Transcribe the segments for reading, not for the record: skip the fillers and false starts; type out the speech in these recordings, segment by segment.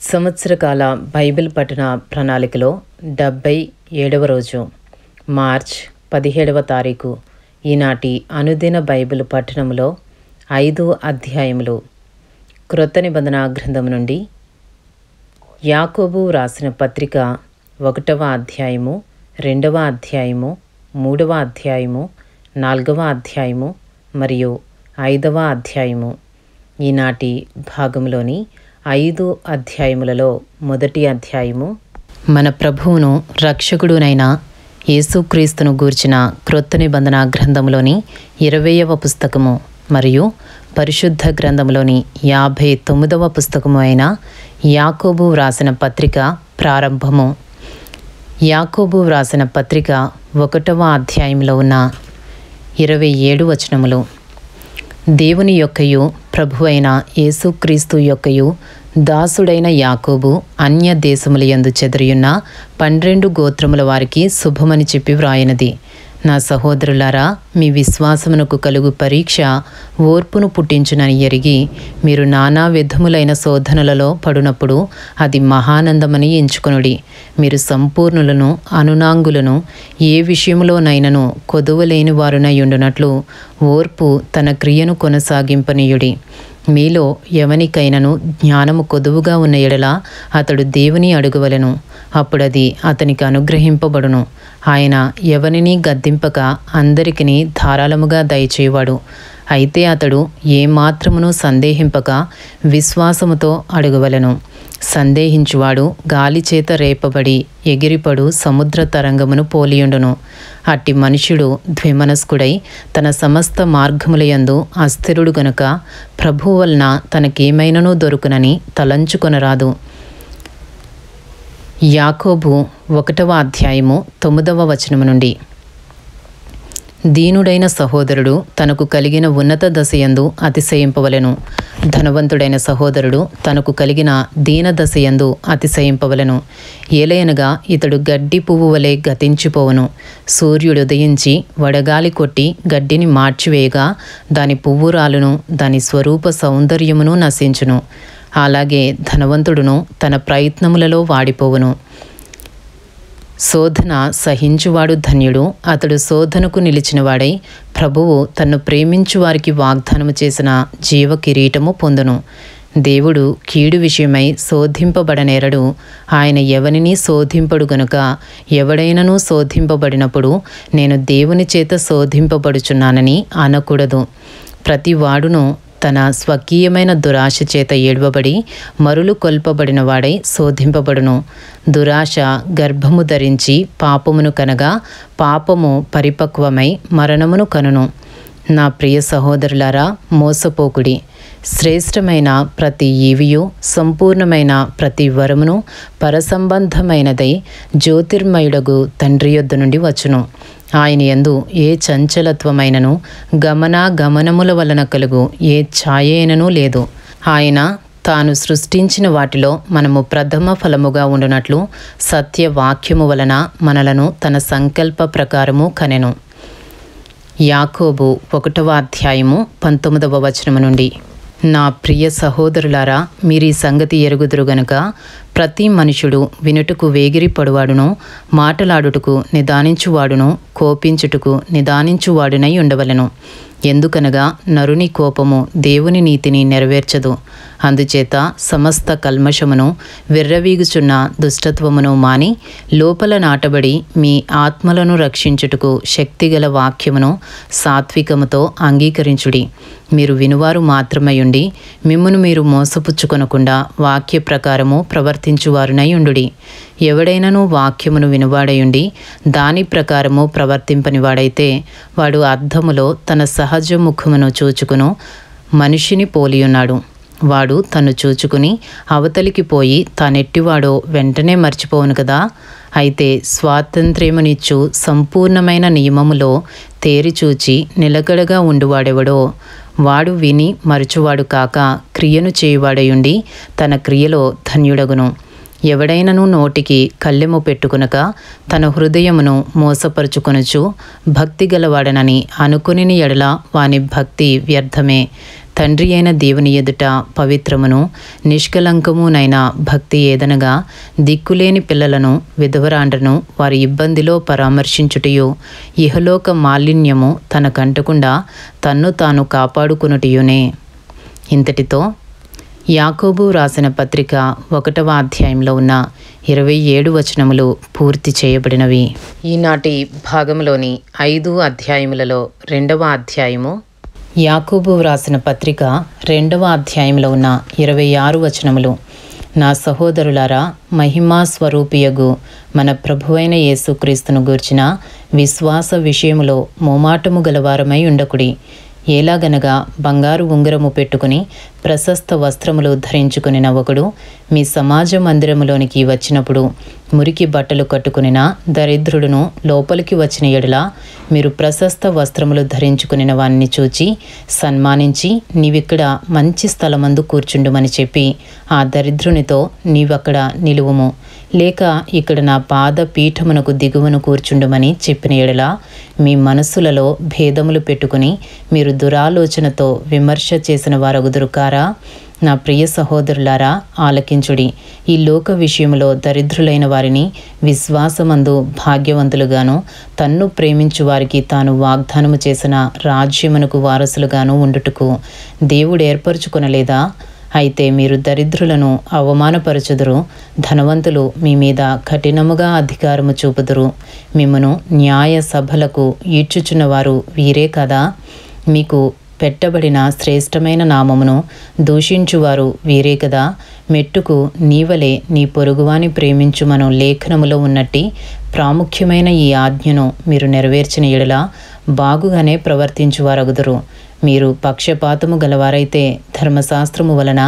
సంవత్సరకాల Bible పఠన ప్రణాళికలో 77వ రోజు మార్చ్ 17వ తారీఖు. ఈనాటి అనుదిన బైబిల్ పఠనంలో 5 అధ్యాయములు. క్రొత్త నిబంధన గ్రంథం నుండి యాకోబు రాసిన పత్రిక 1వ అధ్యాయము, 2వ అధ్యాయము, 3వ అధ్యాయము, 4వ అధ్యాయము మరియు 5వ అధ్యాయము. ఈనాటి భాగంలోని 5 అధ్యాయములలో మొదటి అధ్యాయము మన ప్రభువును రక్షకుడునైన యేసుక్రీస్తును గూర్చిన క్రొత్త నిబంధన గ్రంథంలోని 20వ పుస్తకము మరియు పరిశుద్ధ గ్రంథంలోని 59వ పుస్తకము అయిన యాకోబు వ్రాసిన పత్రిక ప్రారంభము. యాకోబు వ్రాసిన పత్రిక 1వ అధ్యాయంలో ఉన్న 27 వచనములు. దేవుని యొక్కయు ప్రభువైన యేసుక్రీస్తు యొక్కయు దాసుడైన యాకోబు అన్య దేశములయందు చెదరియున్న 12 గోత్రముల వారికి శుభమని చెప్పి వ్రాయనది. నా సహోదరులారా, మీ విశ్వాసమునకు కలుగు పరీక్ష ఓర్పును పుట్టించునని ఎరిగి మీరు నానా విధములైన శోధనలలో పడునప్పుడు అది మహానందమని ఎంచుకొనుడి. మీరు సంపూర్ణులను అనునాంగులను ఏ విషయములోనైనను కొదువలేని వారునై ఉండునట్లు ఓర్పు తన క్రియను కొనసాగింపనీయుడి. మీలో ఎవనికైనను జ్ఞానము కొదువుగా ఉన్న ఎడల అతడు దేవుని అడుగవలెను, అప్పుడది అతనికి అనుగ్రహింపబడును. ఆయన ఎవనిని గద్దింపక అందరికిని ధారాళముగా దయచేవాడు. అయితే అతడు ఏమాత్రమును సందేహింపక విశ్వాసముతో అడుగవలెను. సందేహించువాడు గాలిచేత రేపబడి ఎగిరిపడు సముద్ర తరంగమును పోలియుండును. అట్టి మనుష్యుడు ద్విమనస్కుడై తన సమస్త మార్గములయందు అస్థిరుడు గనుక ప్రభువు వలన తనకేమైనను దొరుకునని తలంచుకొనరాదు. యాకోబు 1వ అధ్యాయము 9వ వచనము నుండి. దీనుడైన సహోదరుడు తనకు కలిగిన ఉన్నత దశయందు అతిశయింపవలెను. ధనవంతుడైన సహోదరుడు తనకు కలిగిన దీన దశయందు అతిశయింపవలెను. ఏలయనగా ఇతడు గడ్డి పువ్వు వలె గతించిపోవును. సూర్యుడు ఉదయించి వడగాలి కొట్టి గడ్డిని మార్చివేయగా దాని పువ్వు రాలును, దాని స్వరూప సౌందర్యమును నశించును. అలాగే ధనవంతుడును తన ప్రయత్నములలో వాడిపోవును. శోధన సహించువాడు ధన్యుడు. అతడు శోధనకు నిలిచినవాడై ప్రభువు తన్ను ప్రేమించు వారికి వాగ్దానము చేసిన జీవ కిరీటము పొందును. దేవుడు కీడు విషయమై శోధింపబడనేరడు. ఆయన ఎవనిని శోధింపడు గనుక ఎవడైనను శోధింపబడినప్పుడు నేను దేవుని చేత శోధింపబడుచున్నానని అనకూడదు. ప్రతి వాడును తన స్వకీయమైన దురాశ చేత ఏడ్వబడి మరులు కొల్పబడిన వాడై శోధింపబడును. దురాశ గర్భము ధరించి పాపమును కనగా పాపము పరిపక్వమై మరణమును కనును. నా ప్రియ సహోదరులారా, మోసపోకుడి. శ్రేష్టమైన ప్రతి ఈవియు సంపూర్ణమైన ప్రతి వరమును పరసంబంధమైనదై జ్యోతిర్మయుడగు తండ్రి యొద్ద నుండి వచ్చును. ఆయన యందు ఏ చంచలత్వమైనను గమనముల వలన కలుగు ఏ ఛాయైనను లేదు. ఆయన తాను సృష్టించిన వాటిలో మనము ప్రథమ ఫలముగా ఉండునట్లు సత్యవాక్యము వలన మనలను తన సంకల్ప ప్రకారము కనెను. యాకోబు 1వ అధ్యాయము 19వ వచనము నుండి. నా ప్రియ సహోదరులారా, మీరీ సంగతి ఎరుగుదురు గనుక ప్రతి మనుషుడు వినుటకు వేగిరి పడువాడును, మాటలాడుటకు నిదానించువాడును, కోపించుటకు నిదానించువాడునై ఉండవలెను. ఎందుకనగా నరుని కోపము దేవుని నీతిని నెరవేర్చదు. అందుచేత సమస్త కల్మషమును విర్రవీగుచున్న దుష్టత్వమును మాని లోపల నాటబడి మీ ఆత్మలను రక్షించుటకు శక్తిగల వాక్యమును సాత్వికముతో అంగీకరించుడి. మీరు వినువారు మాత్రమయుండి మిమ్మును మీరు మోసపుచ్చుకొనకుండా వాక్య ప్రకారము ప్రవర్తించువారునై ఉండుడి. ఎవడైనను వాక్యమును వినువాడయుండి దాని ప్రకారము ప్రవర్తింపనివాడైతే వాడు అద్దములో తన సహజ ముఖమును చూచుకును మనిషిని పోలియున్నాడు. వాడు తన్ను చూచుకుని అవతలికి పోయి తానెట్టివాడో వెంటనే మర్చిపోవును కదా. అయితే స్వాతంత్ర్యమునిచ్చు సంపూర్ణమైన నియమములో తేరిచూచి నిలకడగా ఉండువాడెవడో వాడు విని మరచువాడు కాక క్రియను చేయువాడయుండి తన క్రియలో ధన్యుడగును. ఎవడైనను నోటికి కళ్ళెము పెట్టుకునక తన హృదయమును మోసపరుచుకొనుచు భక్తి గలవాడనని అనుకుని ఎడల వాని భక్తి వ్యర్థమే. తండ్రి అయిన దేవుని ఎదుట పవిత్రమును నిష్కలంకమునైన భక్తి ఏదనగా దిక్కులేని పిల్లలను విధవరాండ్రను వారి ఇబ్బందిలో పరామర్శించుటయు ఇహలోక మాలిన్యము తనకంటకుండా తన్ను తాను కాపాడుకునుటయునే. ఇంతటితో యాకోబు రాసిన పత్రిక 1వ అధ్యాయంలో ఉన్న 27 వచనములు పూర్తి చేయబడినవి. ఈనాటి భాగంలోని 5 అధ్యాయములలో 2వ అధ్యాయము యాకోబు రాసిన పత్రిక 2వ అధ్యాయంలో ఉన్న 26 వచనములు. నా సహోదరులారా, మహిమా స్వరూపియగు మన ప్రభువైన యేసుక్రీస్తును గూర్చిన విశ్వాస విషయములో మోమాటము గలవారమై ఉండకుడి. ఎలాగనగా బంగారు ఉంగరము పెట్టుకుని ప్రశస్త వస్త్రములు ధరించుకుని ఒకడు మీ సమాజ మందిరములోనికి వచ్చినప్పుడు మురికి బట్టలు కట్టుకునిన దరిద్రుడును లోపలికి వచ్చిన ఎడల మీరు ప్రశస్త వస్త్రములు ధరించుకునిన వాణ్ణి చూచి సన్మానించి నీవిక్కడ మంచి స్థలమందు కూర్చుండుమని చెప్పి ఆ దరిద్రునితో నీవక్కడ నిలువుము, లేక ఇక్కడ నా పాద పీఠమునకు దిగువను కూర్చుండుమని చెప్పిన ఎడల మీ మనస్సులలో భేదములు పెట్టుకుని మీరు దురాలోచనతో విమర్శ చేసిన వారగుదురు కారా? నా ప్రియ సహోదరులారా, ఆలకించుడి. ఈ లోక విషయంలో దరిద్రులైన వారిని విశ్వాసమందు భాగ్యవంతులుగాను తన్ను ప్రేమించు వారికి తాను వాగ్దానము చేసిన రాజ్యమునకు వారసులుగాను ఉండుటకు దేవుడు ఏర్పరచుకొనలేదా? అయితే మీరు దరిద్రులను అవమానపరచుదురు, ధనవంతులు మీ మీద కఠినముగా అధికారము చూపుదురు. మిమ్మను న్యాయ సభలకు ఈడ్చుచున్నవారు వీరే కదా? మీకు పెట్టబడిన శ్రేష్టమైన నామమును దూషించువారు వీరే కదా? మెట్టుకు నీవలే నీ పొరుగువాని ప్రేమించుమను లేఖనములో ఉన్నట్టి ప్రాముఖ్యమైన ఈ ఆజ్ఞను మీరు నెరవేర్చిన ఎడల బాగుగానే ప్రవర్తించువారగుదురు. మీరు పక్షపాతము గలవారైతే ధర్మశాస్త్రము వలన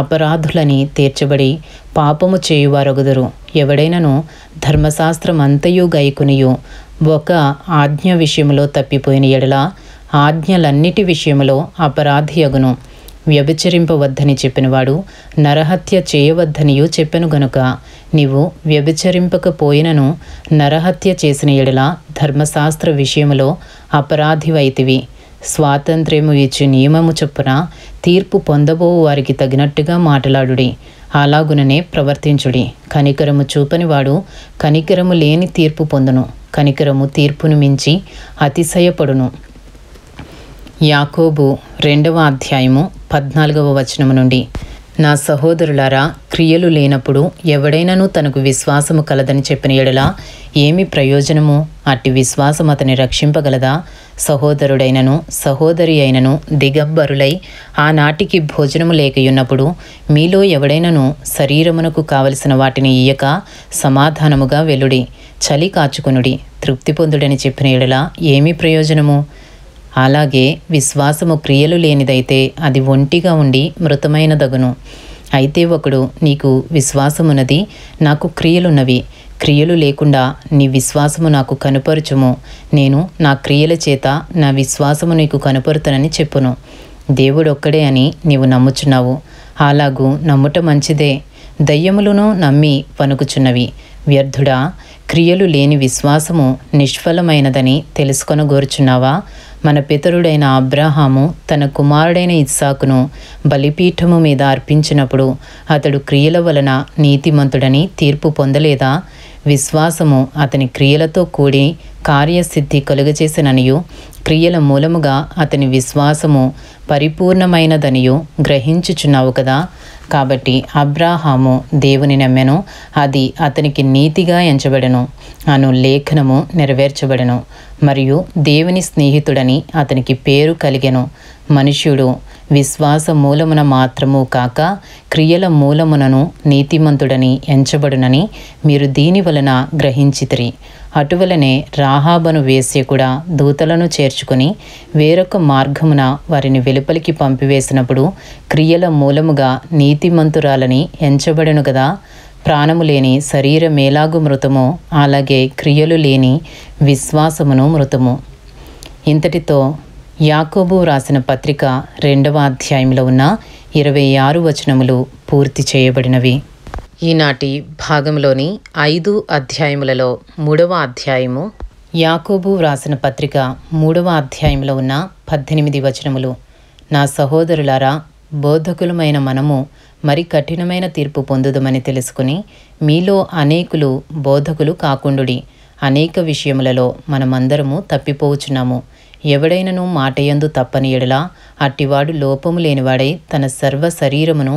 అపరాధులని తీర్చబడి పాపము చేయువారగుదురు. ఎవడైనను ధర్మశాస్త్రమంతయు గైకునియు ఒక ఆజ్ఞ విషయంలో తప్పిపోయిన ఎడల ఆజ్ఞలన్నిటి విషయంలో అపరాధియగును. వ్యభిచరింపవద్దని చెప్పినవాడు నరహత్య చేయవద్దనియు చెప్పెను గనుక నీవు వ్యభిచరింపకపోయినను నరహత్య చేసిన ఎడల ధర్మశాస్త్ర విషయములో అపరాధివైతివి. స్వాతంత్ర్యము ఇచ్చి నియమము చొప్పున తీర్పు పొందబో వారికి తగినట్టుగా మాటలాడుడి, అలాగుననే ప్రవర్తించుడి. కనికరము చూపనివాడు కనికరము లేని తీర్పు పొందును, కనికరము తీర్పును మించి అతిశయపడును. యాకోబు 2వ అధ్యాయము 14వ వచనము నుండి. నా సహోదరులారా, క్రియలు లేనప్పుడు ఎవడైనను తనకు విశ్వాసము కలదని చెప్పిన ఎడల ఏమి ప్రయోజనము? అట్టి విశ్వాసం అతని రక్షింపగలదా? సహోదరుడైనను సహోదరి అయినను దిగంబరులై ఆనాటికి భోజనము లేకయున్నప్పుడు మీలో ఎవడైనను శరీరమునకు కావలసిన వాటిని ఇయ్యక సమాధానముగా వెలుడి, చలి కాచుకొనుడి, తృప్తి పొందుడని చెప్పిన ఎడల ఏమి ప్రయోజనము? అలాగే విశ్వాసము క్రియలు లేనిదైతే అది ఒంటిగా ఉండి మృతమైనదగును. అయితే ఒకడు నీకు విశ్వాసమున్నది, నాకు క్రియలున్నవి, క్రియలు లేకుండా నీ విశ్వాసము నాకు కనుపరుచుము, నేను నా క్రియల చేత నా విశ్వాసము నీకు కనుపరుతనని చెప్పును. దేవుడొక్కడే అని నీవు నమ్ముచున్నావు, అలాగూ నమ్ముట మంచిదే. దయ్యములను నమ్మి పనుకుచున్నవి. వ్యర్థుడా, క్రియలు లేని విశ్వాసము నిష్ఫలమైనదని తెలుసుకొనగోరుచున్నావా? మన పితరుడైన అబ్రాహాము తన కుమారుడైన ఇస్సాకును బలిపీఠము మీద అర్పించినప్పుడు అతడు క్రియల వలన నీతిమంతుడని తీర్పు పొందలేదా? విశ్వాసము అతని క్రియలతో కూడి కార్యసిద్ధి కలుగచేసిననియు క్రియల మూలముగా అతని విశ్వాసము పరిపూర్ణమైనదనియు గ్రహించుచున్నావు కదా. కాబట్టి అబ్రాహాము దేవుని నమ్మెను, అది అతనికి నీతిగా ఎంచబడెను అను లేఖనము నెరవేర్చబడెను. మరియు దేవుని స్నేహితుడని అతనికి పేరు కలిగెను. మనుష్యుడు విశ్వాస మూలమున మాత్రము కాక క్రియల మూలమునను నీతిమంతుడని ఎంచబడునని మీరు దీని వలన గ్రహించితిరి. అటువలనే రాహాబను వేశ్య కూడా దూతలను చేర్చుకుని వేరొక మార్గమున వారిని వెలుపలికి పంపివేసినప్పుడు క్రియల మూలముగా నీతిమంతురాలని ఎంచబడెను గదా. ప్రాణము లేని శరీరమేలాగు మృతమో అలాగే క్రియలు లేని విశ్వాసమును మృతము. ఇంతటితో యాకోబు రాసిన పత్రిక 2వ అధ్యాయంలో ఉన్న 26 వచనములు పూర్తి చేయబడినవి. ఈనాటి భాగంలోని 5 అధ్యాయములలో 3వ అధ్యాయము యాకోబు రాసిన పత్రిక 3వ అధ్యాయంలో ఉన్న 18 వచనములు. నా సహోదరులారా, బోధకులమైన మనము మరి కఠినమైన తీర్పు పొందుదమని తెలుసుకుని మీలో అనేకులు బోధకులు కాకుండుడి. అనేక విషయములలో మనమందరము తప్పిపోవచ్చున్నాము. ఎవడైనను మాటయందు తప్పని ఎడల అట్టివాడు లోపము లేనివాడై తన సర్వ శరీరమును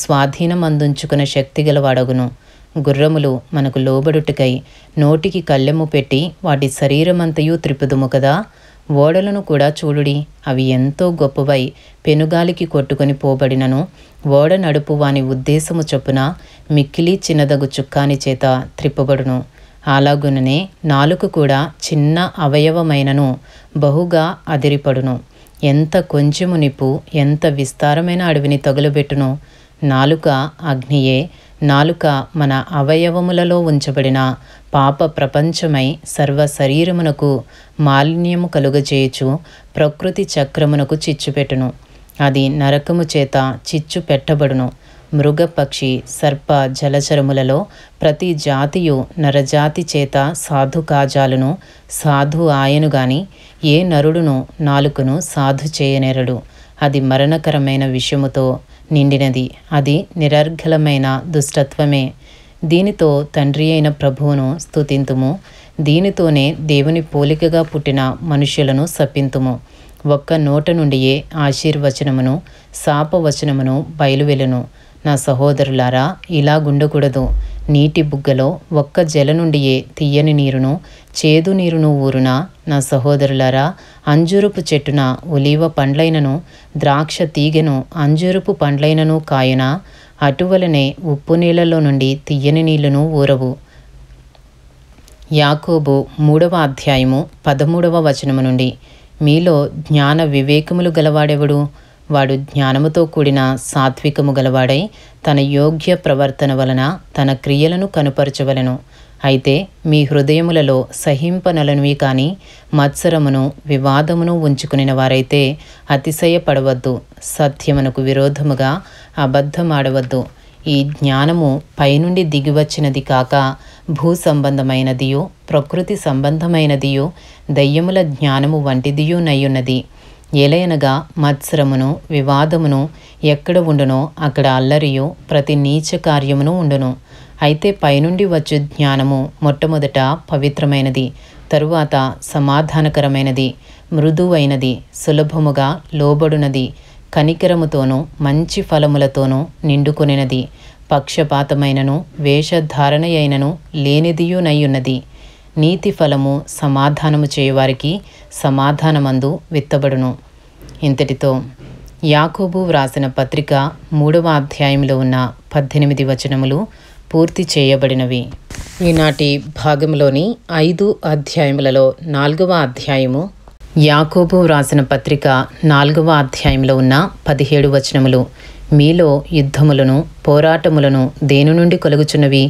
స్వాధీనమందుంచుకున్న శక్తిగలవాడగును. గుర్రములు మనకు లోబడుటకై నోటికి కళ్ళెము పెట్టి వాటి శరీరమంతయు త్రిపుదుము కదా. ఓడలను కూడా చూడుడి, అవి ఎంతో గొప్పవై పెనుగాలికి కొట్టుకొని పోబడినను ఓడ నడుపు వాని ఉద్దేశము చొప్పున మిక్కిలి చిన్నదగు చుక్కాని చేత త్రిప్పబడును. అలాగుననే నాలుక కూడా చిన్న అవయవమైనను బహుగా అదిరిపడును. ఎంత కొంచెము నిప్పు ఎంత విస్తారమైన అడవిని తగులబెట్టును. నాలుక అగ్నియే. నాలుక మన అవయవములలో ఉంచబడిన పాప ప్రపంచమై సర్వ శరీరమునకు మాలిన్యము కలుగజేయుచు ప్రకృతి చక్రమునకు చిచ్చుపెట్టును. అది నరకము చేత చిచ్చు పెట్టబడును. మృగపక్షి సర్ప జలచరములలో ప్రతి జాతియు నరజాతి చేత సాధు కాజాలను సాధు ఆయను గాని ఏ నరుడును నాలుకను సాధు చేయనేరడు. అది మరణకరమైన విషముతో నిండినది. అది నిరర్ఘలమైన దుష్టత్వమే. దీనితో తండ్రి అయిన ప్రభువును స్తుతింతుము. దీనితోనే దేవుని పోలికగా పుట్టిన మనుష్యులను శపింతుము. ఒక్క నోట నుండియే ఆశీర్వచనమును శాపవచనమును బయలువెలును. నా సహోదరులారా, ఇలాగుండకూడదు. నీటి బుగ్గలో ఒక్క జల నుండియే తీయని నీరును చేదు నీరును ఊరునా? నా సహోదరులారా, అంజూరపు చెట్టున ఒలీవ పండ్లైనను ద్రాక్ష తీగెను అంజూరపు పండ్లైనను కాయునా? అటువలనే ఉప్పు నీళ్లలో నుండి తీయని నీళ్లను ఊరవు. యాకోబు 3వ అధ్యాయము 13వ వచనము నుండి. మీలో జ్ఞాన వివేకములు గలవాడెవడు? వాడు జ్ఞానముతో కూడిన సాత్వికము గలవాడై తన యోగ్య ప్రవర్తన వలన తన క్రియలను కనుపరచవలెను. అయితే మీ హృదయములలో సహింపనలనివి కాని మత్సరమును వివాదమును ఉంచుకునిన వారైతే అతిశయపడవద్దు. సత్యమునకు విరోధముగా అబద్ధమాడవద్దు. ఈ జ్ఞానము పైనుండి దిగివచ్చినది కాక భూ సంబంధమైనదియు ప్రకృతి సంబంధమైనదియు దయ్యముల జ్ఞానము వంటిదియు నయ్యున్నది. ఏలయనగా మత్సరమును వివాదమును ఎక్కడ ఉండునో అక్కడ అల్లరియు ప్రతి నీచ కార్యమును ఉండును. అయితే పైనుండి వచ్చు జ్ఞానము మొట్టమొదట పవిత్రమైనది, తరువాత సమాధానకరమైనది, మృదువైనది, సులభముగా లోబడునది, కనికరముతోనూ మంచి ఫలములతోనూ నిండుకొనినది, పక్షపాతమైనను వేషధారణయైనను లేనిదియు నయ్యున్నది. నీతి ఫలము సమాధానము చేయువారికి సమాధానమందు విత్తబడును. ఇంతటితో యాకోబు వ్రాసిన పత్రిక 3వ అధ్యాయంలో ఉన్న 18 వచనములు పూర్తి చేయబడినవి. ఈనాటి భాగంలోని 5 అధ్యాయములలో 4వ అధ్యాయము యాకోబు వ్రాసిన పత్రిక 4వ అధ్యాయంలో ఉన్న 17 వచనములు. మీలో యుద్ధములను పోరాటములను దేని నుండి కలుగుచున్నవి?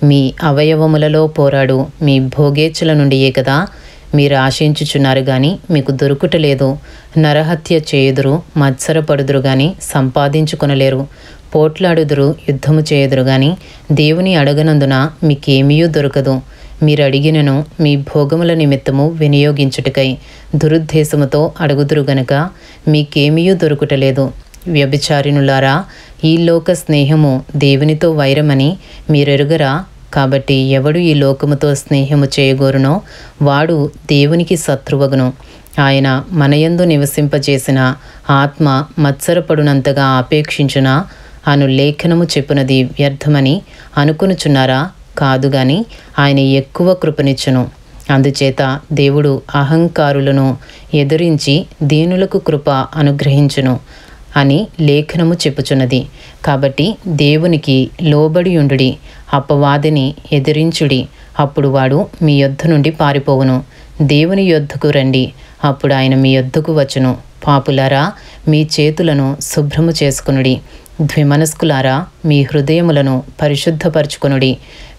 మీ అవయవములలో పోరాడు మీ భోగేచ్ఛల నుండియే కదా. మీరు ఆశించుచున్నారు గాని మీకు దొరుకుటలేదు. నరహత్య చేయుదురు, మత్సరపడుదురు గాని సంపాదించుకొనలేరు. పోట్లాడుదురు, యుద్ధము చేయుదురు గాని దేవుని అడగనందున మీకేమీయూ దొరకదు. మీరు అడిగినను మీ భోగముల నిమిత్తము వినియోగించుటకై దురుద్దేశముతో అడుగుదురు గనుక మీకేమీయూ దొరుకుటలేదు. వ్యభిచారిణులారా, ఈ లోక స్నేహము దేవునితో వైరమని మీరెరుగరా? కాబట్టి ఎవడు ఈ లోకముతో స్నేహము చేయగోరునో వాడు దేవునికి శత్రువగును. ఆయన మనయందు నివసింపజేసిన ఆత్మ మత్సరపడునంతగా ఆపేక్షించునా అను లేఖనము చెప్పునది వ్యర్థమని అనుకొనుచున్నారా? కాదు గాని ఆయన ఎక్కువ కృపనిచ్చును. అందుచేత దేవుడు అహంకారులను ఎదిరించి దీనులకు కృప అనుగ్రహించును అని లేఖనము చెప్పుచున్నది. కాబట్టి దేవునికి లోబడియుండుడి, అపవాదిని ఎదిరించుడి, అప్పుడు వాడు మీ యొద్ద నుండి పారిపోవును. దేవుని యొద్దకు రండి, అప్పుడు ఆయన మీ యొద్దకు వచ్చును. పాపులారా, మీ చేతులను శుభ్రము చేసుకునుడి. ద్విమనస్కులారా, మీ హృదయములను పరిశుద్ధపరచుకొనుడి.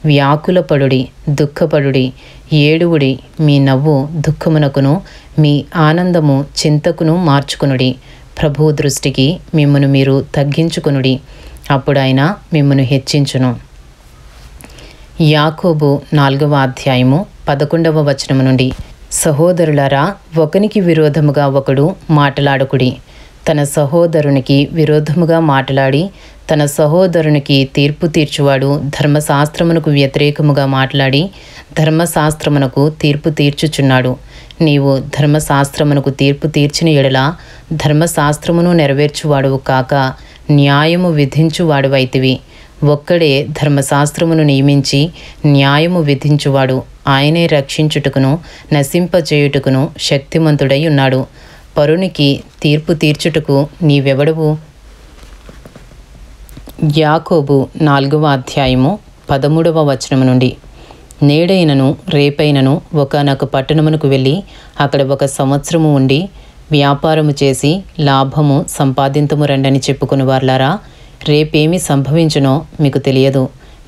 వ్యాకులపడుడి, దుఃఖపడుడి, ఏడువుడి. మీ నవ్వు దుఃఖమునకును మీ ఆనందము చింతకును మార్చుకునుడి. ప్రభువు దృష్టికి మిమ్మును మీరు తగ్గించుకొనుడి, అప్పుడు ఆయన మిమ్మును హెచ్చించును. యాకోబు 4వ అధ్యాయము 11వ వచనము నుండి. సహోదరులారా, ఒకనికి విరోధముగా ఒకడు మాటలాడకుడి. తన సహోదరునికి విరోధముగా మాట్లాడి తన సహోదరునికి తీర్పు తీర్చువాడు ధర్మశాస్త్రమునకు వ్యతిరేకముగా మాట్లాడి ధర్మశాస్త్రమునకు తీర్పు తీర్చుచున్నాడు. నీవు ధర్మశాస్త్రమునకు తీర్పు తీర్చిన ఎడల ధర్మశాస్త్రమును నెరవేర్చువాడువు కాక న్యాయము విధించువాడువైతివి. ఒక్కడే ధర్మశాస్త్రమును నియమించి న్యాయము విధించువాడు. ఆయనే రక్షించుటకును నశింపచేయుటకును శక్తిమంతుడై ఉన్నాడు. పరునికి తీర్పు తీర్చుటకు నీవెవడవు? యాకోబు 4వ అధ్యాయము 13వ వచనము నుండి. నేడైనను రేపైనను ఒకనొక పట్టణమునకు వెళ్ళి అక్కడ 1 సంవత్సరము ఉండి వ్యాపారము చేసి లాభము సంపాదింతుము రండని చెప్పుకుని వార్లారా, రేపేమి సంభవించునో మీకు తెలియదు.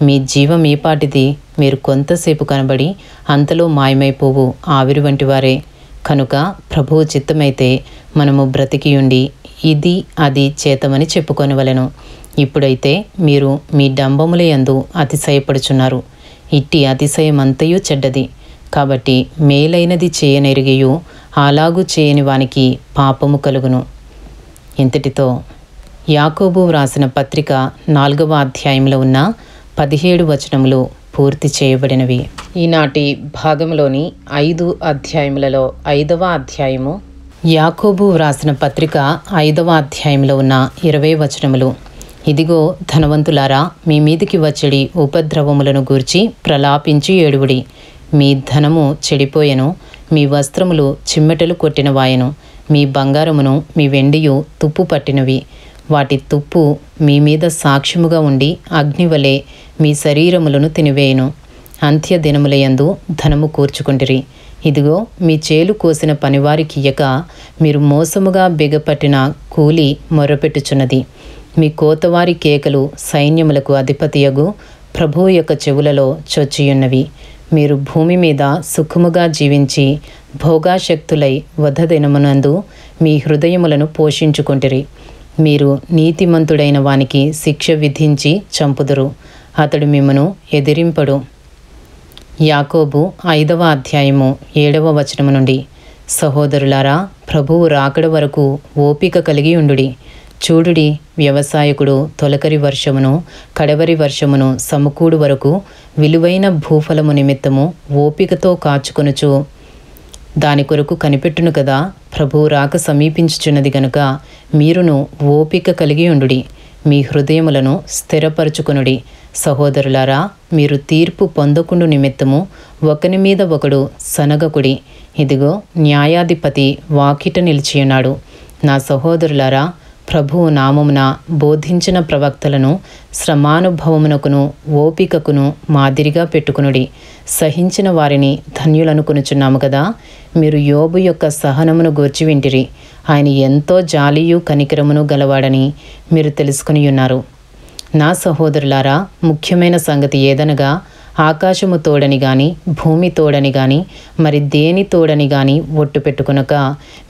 మీ జీవం ఏ పాటిది? మీరు కొంతసేపు కనబడి అంతలో మాయమైపోవు ఆవిరి వంటి వారే. కనుక ప్రభువు చిత్తమైతే మనము బ్రతికియుండి ఇది అది చేతమని చెప్పుకొనవలెను. ఇప్పుడైతే మీరు మీ డంబముల యందు అతిశయపడుచున్నారు. ఇట్టి అతిశయమంతయు చెడ్డది. కాబట్టి మేలైనది చేయనెరిగియు అలాగూ చేయని వానికి పాపము కలుగును. ఇంతటితో యాకోబు వ్రాసిన పత్రిక 4వ అధ్యాయంలో ఉన్న 17 వచనములు పూర్తి చేయబడినవి. ఈనాటి భాగంలోని 5 అధ్యాయములలో 5వ అధ్యాయము యాకోబు వ్రాసిన పత్రిక 5వ అధ్యాయంలో ఉన్న 20 వచనములు. ఇదిగో ధనవంతులారా, మీ మీదికి వచ్చడి ఉపద్రవములను గూర్చి ప్రలాపించి ఏడువుడి. మీ ధనము చెడిపోయెను, మీ వస్త్రములు చిమ్మెటలు కొట్టినవాయెను, మీ బంగారమును మీ వెండియు తుప్పు పట్టినవి. వాటి తుప్పు మీ మీద సాక్ష్యముగా ఉండి అగ్నివలే మీ శరీరములను తినివేయును. అంత్య దినములయందు ధనము కూర్చుకుంటిరి. ఇదిగో మీ చేలు కోసిన పనివారికి ఇయ్యక మీరు మోసముగా బిగపట్టిన కూలి మొర్రపెట్టుచున్నది. మీ కోతవారి కేకలు సైన్యములకు అధిపతియగు ప్రభువు యొక్క చెవులలో చొచ్చియున్నవి. మీరు భూమి మీద సుఖముగా జీవించి భోగాశక్తులై వధ దినమునందు మీ హృదయములను పోషించుకొంటిరి. మీరు నీతిమంతుడైన వానికి శిక్ష విధించి చంపుదురు, అతడు మిమ్మను ఎదిరింపడు. యాకోబు 5వ అధ్యాయము 7వ వచనము నుండి. సహోదరులారా, ప్రభువు రాకడ వరకు ఓపిక కలిగి ఉండుడి. చూడుడి, వ్యవసాయకుడు తొలకరి వర్షమును కడవరి వర్షమును సమకూడు వరకు విలువైన భూఫలము నిమిత్తము ఓపికతో కాచుకొనుచు దాని కొరకు కనిపెట్టును కదా. ప్రభువు రాక సమీపించుచున్నది గనుక మీరును ఓపిక కలిగి ఉండుడి. మీ హృదయములను స్థిరపరచుకొనుడి. సహోదరులారా, మీరు తీర్పు పొందకుండు నిమిత్తము ఒకని మీద ఒకడు సనగకుడి. ఇదిగో న్యాయాధిపతి వాకిట నిలిచియున్నాడు. నా సహోదరులారా, ప్రభువు నామమున బోధించిన ప్రవక్తలను శ్రమానుభవమునకును ఓపికకును మాదిరిగా పెట్టుకునుడి. సహించిన వారిని ధన్యులనుకొనుచున్నాము కదా. మీరు యోబు యొక్క సహనమును గూర్చి వింటిరి. ఆయన ఎంతో జాలియు కనికరమును గలవాడని మీరు తెలుసుకుని ఉన్నారు. నా సహోదరులారా, ముఖ్యమైన సంగతి ఏదనగా ఆకాశము తోడని గాని భూమి తోడని గాని మరి దేని తోడని గాని ఒట్టు పెట్టుకొనక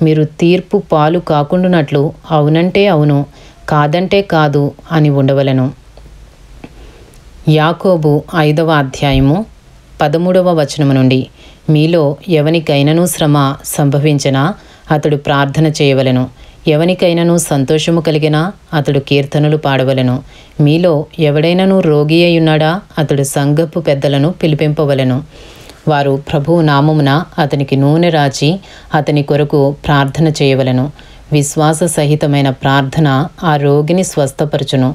మీరు తీర్పు పాలు కాకుండానట్లు అవునంటే అవును, కాదంటే కాదు అని ఉండవలెను. యాకోబు 5వ అధ్యాయము 13వ వచనము నుండి. మీలో ఎవనికైనను శ్రమ సంభవించినా అతడు ప్రార్థన చేయవలెను. ఎవనికైనను సంతోషము కలిగినా అతడు కీర్తనలు పాడవలెను. మీలో ఎవడైనను రోగి అయ్యున్నాడా అతడు సంఘపు పెద్దలను పిలిపింపవలెను. వారు ప్రభువు నామమున అతనికి నూనె రాచి అతని కొరకు ప్రార్థన చేయవలెను. విశ్వాస సహితమైన ప్రార్థన ఆ రోగిని స్వస్థపరచును.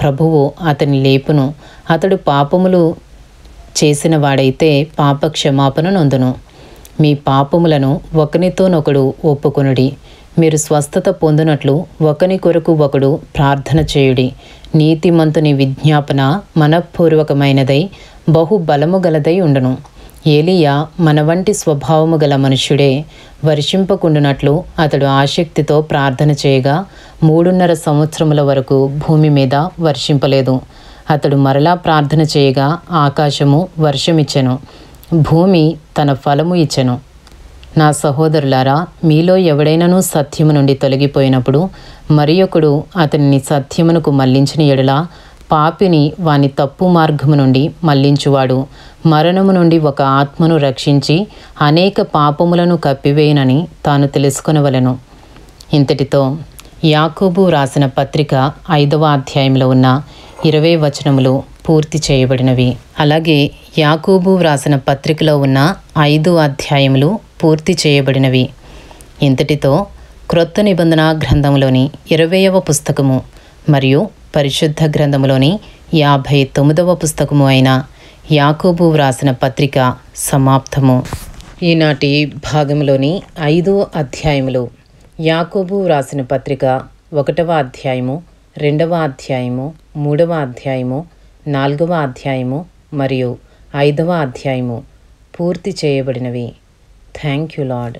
ప్రభువు అతని లేపును. అతడు పాపములు చేసిన వాడైతే పాప క్షమాపణ నొందును. మీ పాపములను ఒకనితోనొకడు ఒప్పుకొనుడి. మీరు స్వస్థత పొందినట్లు ఒకని కొరకు ఒకడు ప్రార్థన చేయుడి. నీతిమంతుని విజ్ఞాపన మనఃపూర్వకమైనదై బహు బలము గలదై ఉండును. ఏలియా మన వంటి స్వభావము గల మనుష్యుడే. వర్షింపకుండునట్లు అతడు ఆసక్తితో ప్రార్థన చేయగా 3.5 సంవత్సరముల వరకు భూమి మీద వర్షింపలేదు. అతడు మరలా ప్రార్థన చేయగా ఆకాశము వర్షమిచ్చెను, భూమి తన ఫలము ఇచ్చెను. నా సహోదరులారా, మీలో ఎవడైనను సత్యము నుండి తొలగిపోయినప్పుడు మరి ఒకడు అతనిని సత్యమునకు మళ్లించిన ఎడల పాపిని వాని తప్పు మార్గము నుండి మళ్లించువాడు మరణము నుండి ఒక ఆత్మను రక్షించి అనేక పాపములను కప్పివేయనని తాను తెలుసుకొనవలెను. ఇంతటితో యాకోబు రాసిన పత్రిక 5వ అధ్యాయంలో ఉన్న 20 వచనములు పూర్తి చేయబడినవి. అలాగే యాకోబు రాసిన పత్రికలో ఉన్న 5 అధ్యాయములు పూర్తి చేయబడినవి. ఇంతటితో క్రొత్త నిబంధన గ్రంథంలోని 20వ పుస్తకము మరియు పరిశుద్ధ గ్రంథములోని 59వ పుస్తకము అయిన యాకోబు వ్రాసిన పత్రిక సమాప్తము. ఈనాటి భాగంలోని 5 అధ్యాయములు యాకోబు వ్రాసిన పత్రిక 1వ అధ్యాయము, 2వ అధ్యాయము, 3వ అధ్యాయము, 4వ అధ్యాయము మరియు 5వ అధ్యాయము పూర్తి చేయబడినవి. Thank you lord.